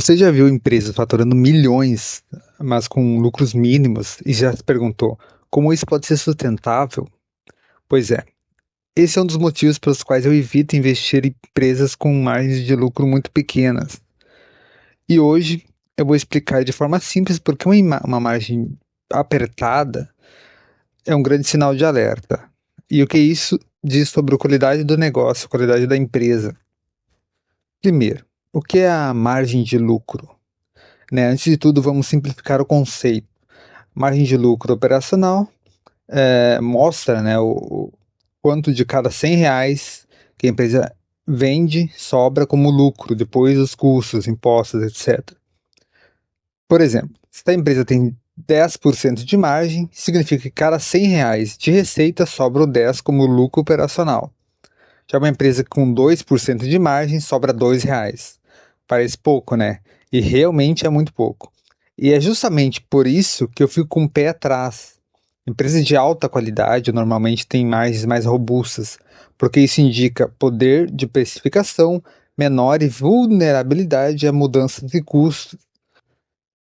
Você já viu empresas faturando milhões, mas com lucros mínimos, e já se perguntou como isso pode ser sustentável? Pois é, esse é um dos motivos pelos quais eu evito investir em empresas com margens de lucro muito pequenas. E hoje eu vou explicar de forma simples porque uma margem apertada é um grande sinal de alerta. E o que isso diz sobre a qualidade do negócio, a qualidade da empresa. Primeiro, o que é a margem de lucro? Antes de tudo, vamos simplificar o conceito. Margem de lucro operacional mostra, o quanto de cada R$ 100 que a empresa vende sobra como lucro, depois dos custos, impostos, etc. Por exemplo, se a empresa tem 10% de margem, significa que cada R$ 100 de receita sobra o 10 como lucro operacional. Já uma empresa com 2% de margem sobra R$ 2. Parece pouco, né? E realmente é muito pouco. E é justamente por isso que eu fico com o pé atrás. Empresas de alta qualidade normalmente têm margens mais robustas, porque isso indica poder de precificação menor e vulnerabilidade a mudanças de custos.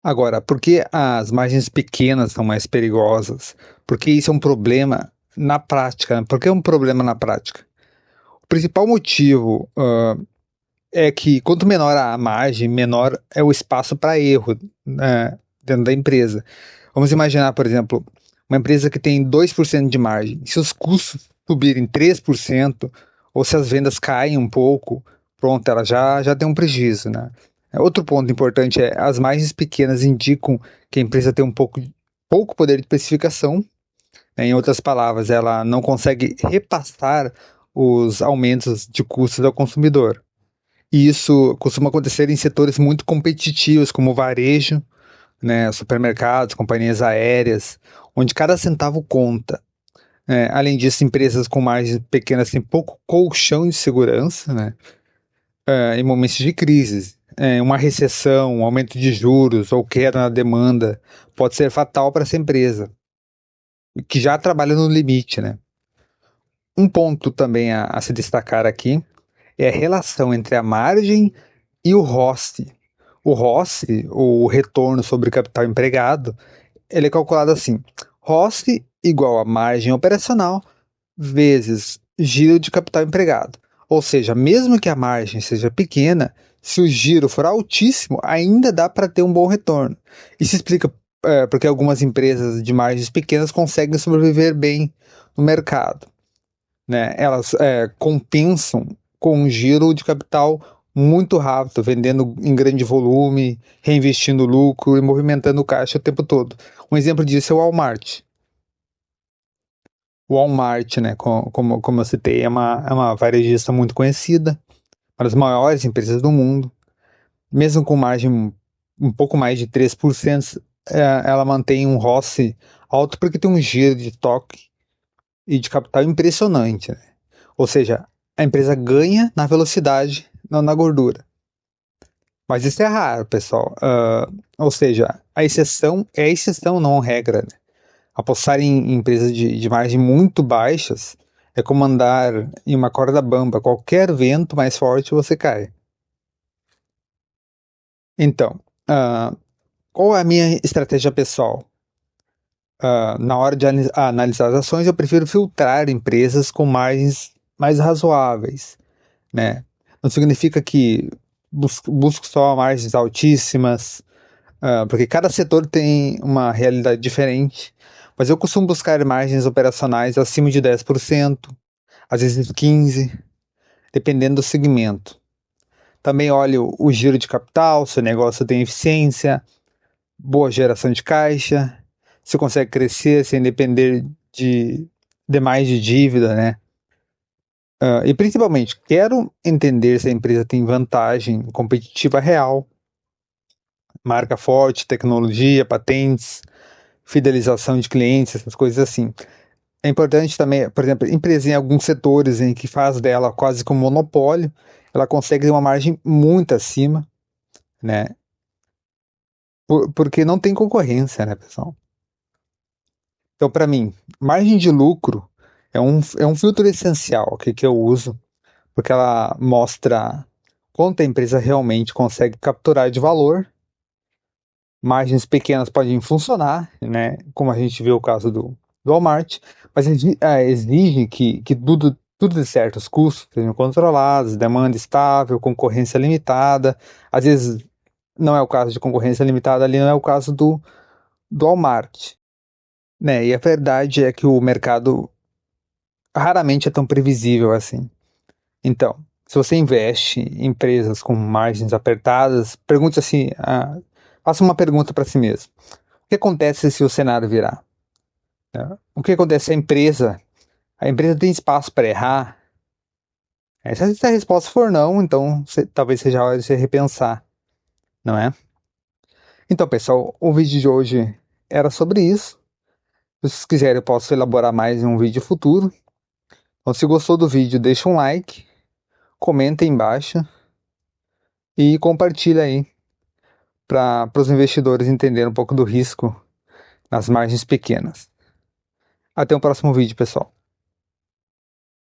Agora, por que as margens pequenas são mais perigosas? Porque isso é um problema na prática, né? Por que é um problema na prática? O principal motivo é que quanto menor a margem, menor é o espaço para erro, né, dentro da empresa. Vamos imaginar, por exemplo, uma empresa que tem 2% de margem. Se os custos subirem 3%, ou se as vendas caem um pouco, pronto, ela já tem um prejuízo, né? Outro ponto importante é as margens pequenas indicam que a empresa tem pouco poder de precificação, né? Em outras palavras, ela não consegue repassar os aumentos de custos ao consumidor. E isso costuma acontecer em setores muito competitivos, como o varejo, né, supermercados, companhias aéreas, onde cada centavo conta. Além disso, empresas com margens pequenas têm pouco colchão de segurança, né, em momentos de crise. Uma recessão, um aumento de juros ou queda na demanda pode ser fatal para essa empresa, que já trabalha no limite, né? Um ponto também a se destacar aqui é a relação entre a margem e o ROCE. O ROCE, o retorno sobre capital empregado, ele é calculado assim: ROCE igual a margem operacional vezes giro de capital empregado. Ou seja, mesmo que a margem seja pequena, se o giro for altíssimo, ainda dá para ter um bom retorno. Isso explica porque algumas empresas de margens pequenas conseguem sobreviver bem no mercado, né? Elas compensam com um giro de capital muito rápido, vendendo em grande volume, reinvestindo lucro e movimentando o caixa o tempo todo. Um exemplo disso é o Walmart. O Walmart, né, como eu citei, é uma varejista muito conhecida, uma das maiores empresas do mundo. Mesmo com margem um pouco mais de 3%, ela mantém um ROCE alto porque tem um giro de estoque e de capital impressionante, né? Ou seja, a empresa ganha na velocidade, não na gordura. Mas isso é raro, pessoal. Ou seja, a exceção é a exceção, não a regra, né? Apostar em empresas de margem muito baixas é como andar em uma corda bamba. Qualquer vento mais forte você cai. Então, qual é a minha estratégia pessoal? Na hora de analisar as ações, eu prefiro filtrar empresas com margens mais razoáveis, né? Não significa que busco só margens altíssimas, porque cada setor tem uma realidade diferente, mas eu costumo buscar margens operacionais acima de 10%, às vezes 15%, dependendo do segmento. Também olho o giro de capital, se o negócio tem eficiência, boa geração de caixa, se consegue crescer sem depender de demais de dívida, né? E principalmente, quero entender se a empresa tem vantagem competitiva real, marca forte, tecnologia, patentes, fidelização de clientes, essas coisas assim. É importante também, por exemplo, empresa em alguns setores em que faz dela quase como monopólio, ela consegue ter uma margem muito acima, né? Porque não tem concorrência, né, pessoal? Então, para mim, margem de lucro é um filtro essencial que eu uso, porque ela mostra quanto a empresa realmente consegue capturar de valor. Margens pequenas podem funcionar, né? Como a gente vê o caso do Walmart, mas exige que tudo dê certo, os custos sejam controlados, demanda estável, concorrência limitada. Às vezes não é o caso de concorrência limitada ali, não é o caso do Walmart, né? E a verdade é que o mercado raramente é tão previsível assim. Então, se você investe em empresas com margens apertadas, pergunte assim, faça uma pergunta para si mesmo. O que acontece se o cenário virar? Né? O que acontece se a empresa tem espaço para errar? Se a resposta for não, então talvez seja a hora de se repensar, não é? Então, pessoal, o vídeo de hoje era sobre isso. Se vocês quiserem, eu posso elaborar mais em um vídeo futuro. Então, se gostou do vídeo, deixa um like, comenta aí embaixo e compartilha aí para os investidores entenderem um pouco do risco nas margens pequenas. Até o próximo vídeo, pessoal.